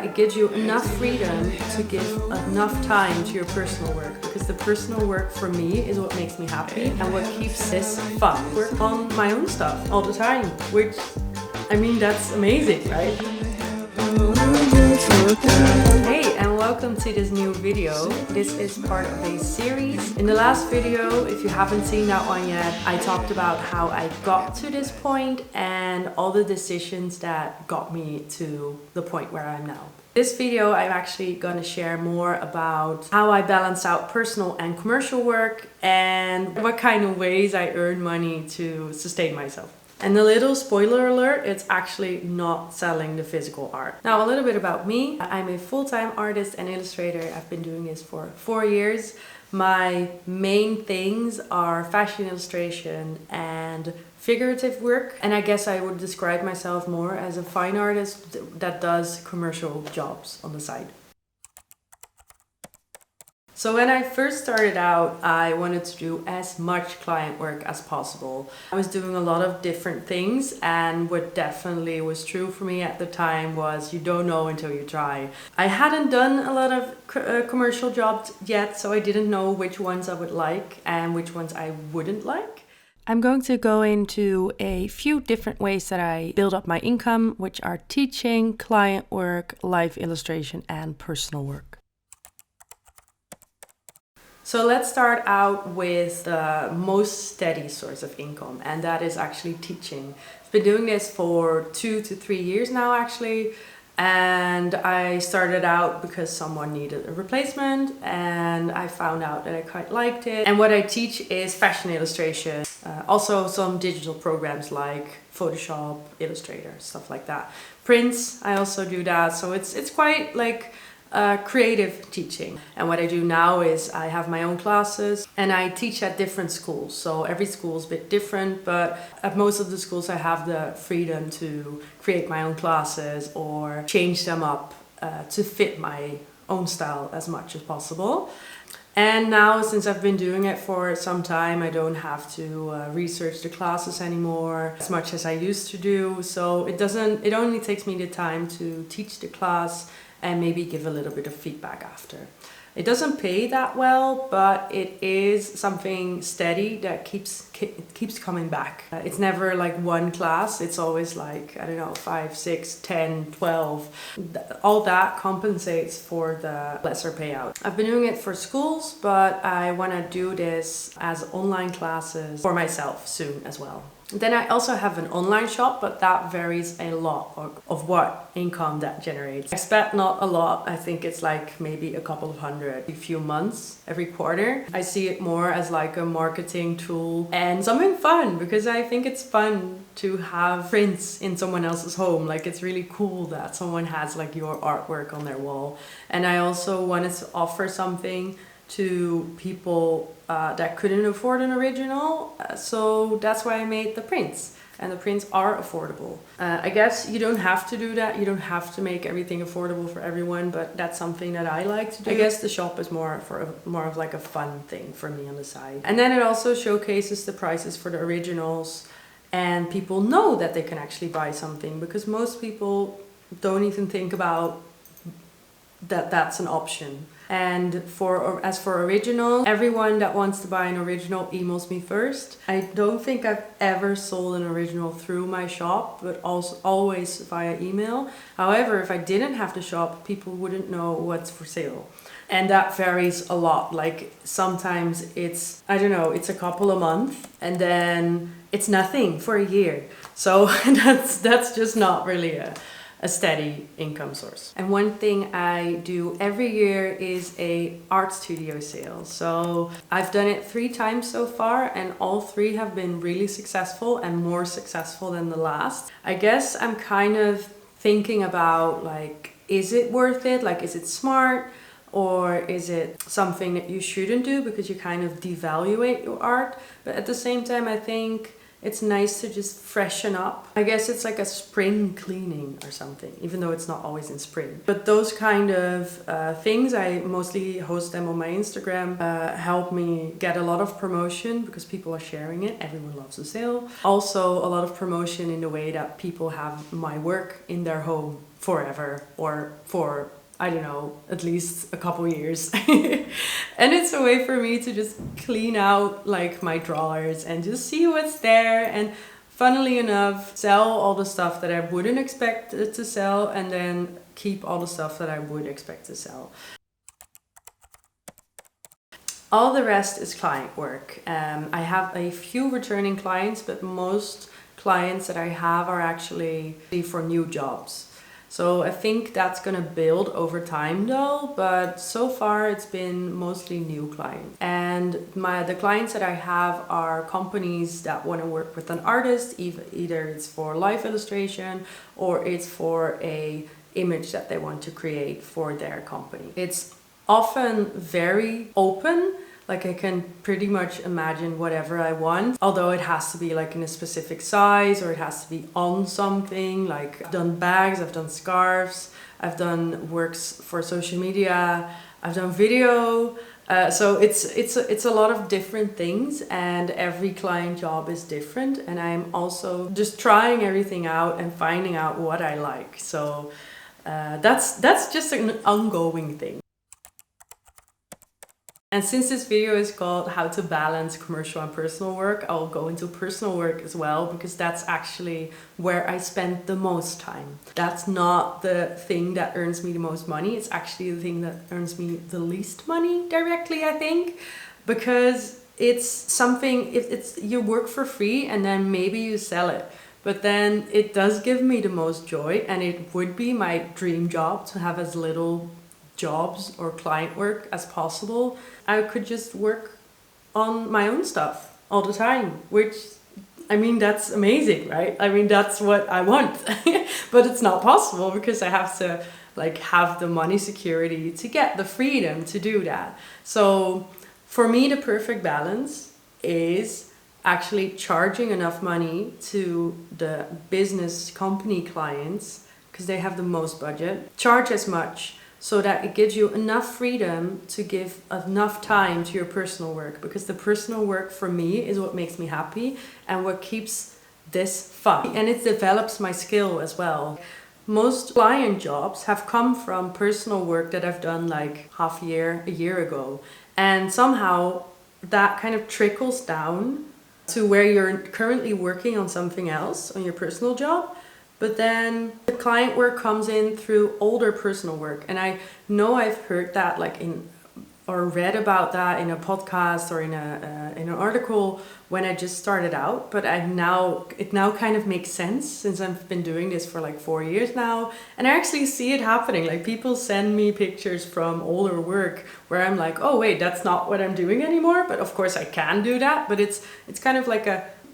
It gives you enough freedom to give enough time to your personal work, because the personal work for me is what makes me happy and what keeps this fun. Work on my own stuff all the time, which, I mean, that's amazing, right? Hey, and welcome to this new video. This is part of a series. In the last video, if you haven't seen that one yet, I talked about how I got to this point and all the decisions that got me to the point where I am now. This video, I'm actually going to share more about how I balance out personal and commercial work and what kind of ways I earn money to sustain myself. And a little spoiler alert, it's actually not selling the physical art. Now, a little bit about me. I'm a full-time artist and illustrator. I've been doing this for 4 years. My main things are fashion illustration and figurative work. And I guess I would describe myself more as a fine artist that does commercial jobs on the side. So when I first started out, I wanted to do as much client work as possible. I was doing a lot of different things, and what definitely was true for me at the time was you don't know until you try. I hadn't done a lot of commercial jobs yet, so I didn't know which ones I would like and which ones I wouldn't like. I'm going to go into a few different ways that I build up my income, which are teaching, client work, live illustration, and personal work. So let's start out with the most steady source of income, and that is actually teaching. I've been doing this for 2 to 3 years now, actually, and I started out because someone needed a replacement, and I found out that I quite liked it. And what I teach is fashion illustration, also some digital programs like Photoshop, Illustrator, stuff like that. Prints, I also do that, so it's quite like creative teaching. And what I do now is I have my own classes and I teach at different schools. So every school is a bit different, but at most of the schools I have the freedom to create my own classes or change them up to fit my own style as much as possible. And now, since I've been doing it for some time, I don't have to research the classes anymore as much as I used to do. So it only takes me the time to teach the class and maybe give a little bit of feedback after. It doesn't pay that well, but it is something steady that keeps coming back. It's never like one class, it's always like, I don't know, 5, 6, 10, 12. All that compensates for the lesser payout. I've been doing it for schools, but I want to do this as online classes for myself soon as well. Then I also have an online shop, but that varies a lot of what income that generates. I expect not a lot. I think it's like maybe a couple of hundred, a few months every quarter. I see it more as like a marketing tool and something fun, because I think it's fun to have prints in someone else's home. Like, it's really cool that someone has like your artwork on their wall. And I also wanted to offer something to people that couldn't afford an original, so that's why I made the prints, and the prints are affordable. I guess you don't have to do that, you don't have to make everything affordable for everyone, but that's something that I like to do. I guess the shop is more of like a fun thing for me on the side. And then it also showcases the prices for the originals, and people know that they can actually buy something, because most people don't even think about that that's an option. And as for original, everyone that wants to buy an original emails me first. I don't think I've ever sold an original through my shop, but also always via email. However, if I didn't have the shop, people wouldn't know what's for sale. And that varies a lot. Like, sometimes it's, I don't know, it's a couple a month, and then it's nothing for a year. So that's just not really a steady income source. And one thing I do every year is a art studio sale. So I've done it 3 times so far, and all 3 have been really successful and more successful than the last. I guess I'm kind of thinking about, like, is it worth it? Like, is it smart? Or is it something that you shouldn't do because you kind of devaluate your art? But at the same time, I think it's nice to just freshen up. I guess it's like a spring cleaning or something, even though it's not always in spring. But those kind of things, I mostly host them on my Instagram, help me get a lot of promotion because people are sharing it. Everyone loves a sale. Also, a lot of promotion in the way that people have my work in their home forever or for, I don't know, at least a couple years. And it's a way for me to just clean out like my drawers and just see what's there, and funnily enough, sell all the stuff that I wouldn't expect to sell, and then keep all the stuff that I would expect to sell. All the rest is client work. I have a few returning clients, but most clients that I have are actually for new jobs. So I think that's gonna build over time though, but so far it's been mostly new clients. And the clients that I have are companies that want to work with an artist, either it's for live illustration or it's for a image that they want to create for their company. It's often very open. Like I can pretty much imagine whatever I want, although it has to be like in a specific size, or it has to be on something. Like I've done bags, I've done scarves, I've done works for social media, I've done video. So it's a lot of different things, and every client job is different. And I'm also just trying everything out and finding out what I like. So that's just an ongoing thing. And since this video is called How to Balance Commercial and Personal Work, I'll go into personal work as well, because that's actually where I spend the most time. That's not the thing that earns me the most money. It's actually the thing that earns me the least money directly, I think, because it's something, it's you work for free and then maybe you sell it. But then it does give me the most joy, and it would be my dream job to have as little jobs or client work as possible. I could just work on my own stuff all the time, which, I mean, that's amazing, right? I mean, that's what I want. But it's not possible because I have to like have the money security to get the freedom to do that. So for me, the perfect balance is actually charging enough money to the business company clients, because they have the most budget. Charge as much so that it gives you enough freedom to give enough time to your personal work, because the personal work for me is what makes me happy and what keeps this fun. And it develops my skill as well. Most client jobs have come from personal work that I've done like a year ago. And somehow that kind of trickles down to where you're currently working on something else, on your personal job. But then the client work comes in through older personal work. And I know I've heard that or read about that in a podcast or in an article when I just started out. But it now kind of makes sense, since I've been doing this for like 4 years now. And I actually see it happening. Like people send me pictures from older work where I'm like, oh wait, that's not what I'm doing anymore. But of course I can do that. But it's kind of like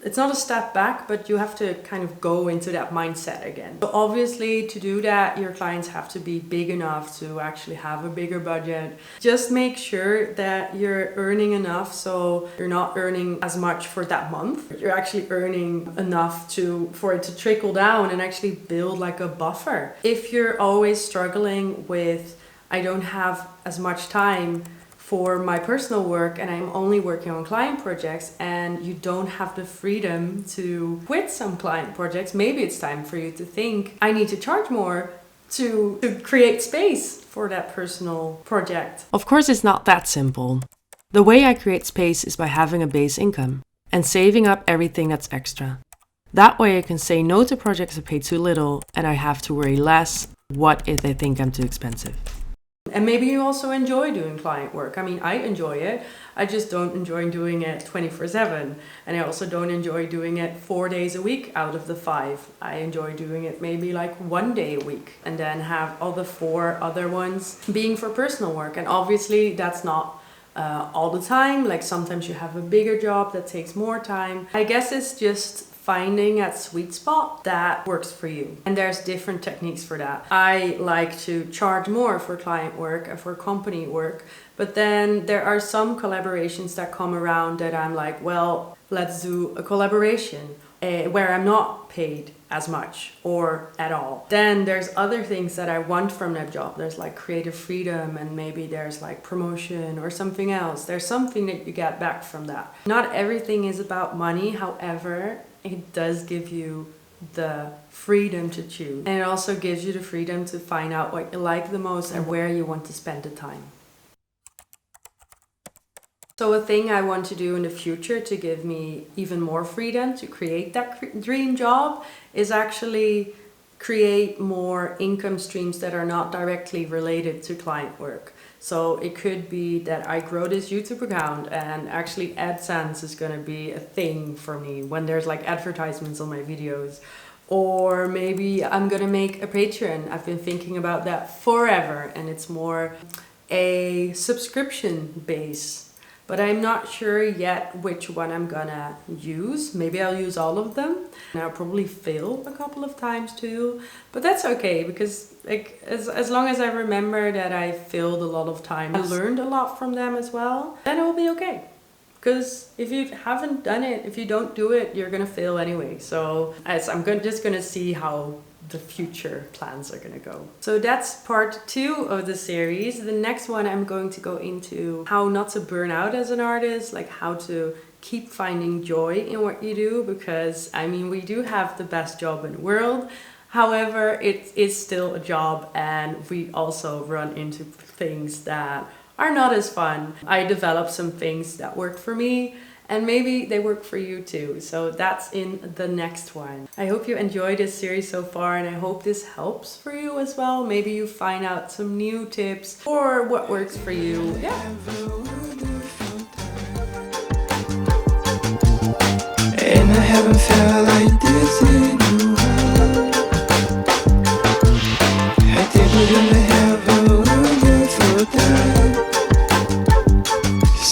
it's not a step back, but you have to kind of go into that mindset again. So obviously to do that, your clients have to be big enough to actually have a bigger budget. Just make sure that you're earning enough, so you're not earning as much for that month. You're actually earning enough for it to trickle down and actually build like a buffer. If you're always struggling with, I don't have as much time for my personal work and I'm only working on client projects, and you don't have the freedom to quit some client projects, maybe it's time for you to think, I need to charge more to create space for that personal project. Of course, it's not that simple. The way I create space is by having a base income and saving up everything that's extra. That way I can say no to projects that pay too little, and I have to worry less what if they think I'm too expensive. And maybe you also enjoy doing client work. I mean, I enjoy it. I just don't enjoy doing it 24/7. And I also don't enjoy doing it 4 days a week out of the 5. I enjoy doing it maybe like 1 day a week, and then have all the 4 other ones being for personal work. And obviously that's not all the time. Like sometimes you have a bigger job that takes more time. I guess it's just finding that sweet spot that works for you. And there's different techniques for that. I like to charge more for client work and for company work, but then there are some collaborations that come around that I'm like, well, let's do a collaboration where I'm not paid as much or at all. Then there's other things that I want from that job. There's like creative freedom, and maybe there's like promotion or something else. There's something that you get back from that. Not everything is about money, however, it does give you the freedom to choose. And it also gives you the freedom to find out what you like the most and where you want to spend the time. So a thing I want to do in the future to give me even more freedom to create that dream job is actually create more income streams that are not directly related to client work. So it could be that I grow this YouTube account and actually AdSense is going to be a thing for me when there's like advertisements on my videos. Or maybe I'm going to make a Patreon. I've been thinking about that forever, and it's more a subscription base. But I'm not sure yet which one I'm gonna use. Maybe I'll use all of them. And I'll probably fail a couple of times too. But that's okay, because like as long as I remember that I failed a lot of times, I learned a lot from them as well, then it will be okay. Because if you haven't done it, if you don't do it, you're gonna fail anyway. So just gonna see how the future plans are gonna go. So that's part 2 of the series. The next one I'm going to go into how not to burn out as an artist, like how to keep finding joy in what you do, because I mean, we do have the best job in the world. However, it is still a job, and we also run into things that are not as fun. I developed some things that work for me, and maybe they work for you too. So that's in the next one. I hope you enjoyed this series so far, and I hope this helps for you as well. Maybe you find out some new tips or what works for you. Yeah. And I haven't felt like this in